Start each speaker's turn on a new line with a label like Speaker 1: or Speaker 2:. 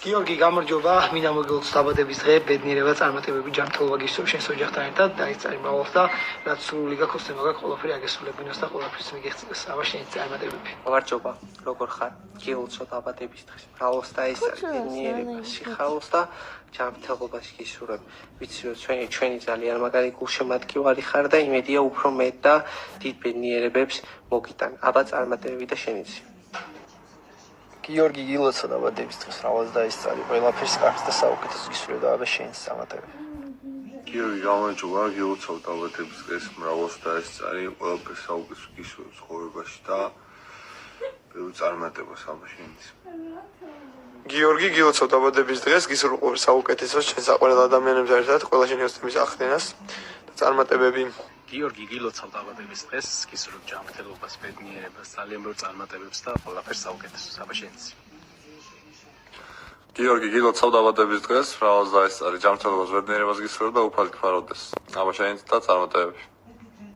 Speaker 1: გიორგი, გამარჯობა, მინდა მოგილოცო დაბადების დღე, ბედნიერება, წარმატებები, ჯანმრთელობა გისურვებ შენს ოჯახთან ერთად, დაიწყარი მრავალს და რაც სრული გაქვს, ოცნება გაქვს, ყველაფერი აგესრულებინოს და ყველაფერს მიგეღწევს. აბა შენი წარმატებები.
Speaker 2: გამარჯობა, როგორ ხარ? გილოცო დაბადების დღეს. მრავალს და ეს არის ბედნიერება, სიხარულს და ჯანმრთელობას გისურვებ. ვიცი რომ ჩვენი ძალიან მაგარი გულშემატკივარი ხარ და იმედია უფრო მეტ და დიდ ბედნიერებებს მოგიტან. აბა წარმატებები და შენიც.
Speaker 3: გიორგი, გილოცო დაბადების დღეს, მრავალს და ეს წარი, ყველაფერს კარგს და საუკეთესოს გისურვებ და აბა შენს წარმატებები.
Speaker 4: გიორგი, გამარჯობა, გილოცავ დაბადების დღეს, მრავალს და ეს წარი, ყველაფერს საუკეთესოს გისურვებ ცხოვრებაში და ბევრი წარმატებას აბა შენიც.
Speaker 5: გიორგი, გილოცავ დაბადების დღეს, გისურვებ ყველაფერს საუკეთესოს შენ საყვარელ ადამიანებს ერთად, ყველა შენი ოცნების ახდენას და წარმატებები.
Speaker 6: გიორგი, გილოცავ დაბადების დღეს, გისურვებ ჯანმრთელობას, ბედნიერებას, ძალიან ბევრ წარმატებებს და ყველაფერს საუკეთესოს აბა შენიც.
Speaker 4: გიორგი, გილოცავ დაბადების დღეს, მრავალს და ეს წარი, ჯანმრთელობას, ბედნიერებას გისურვებ და უფალი გფარობდეს. აბა შენიც და წარმატებები.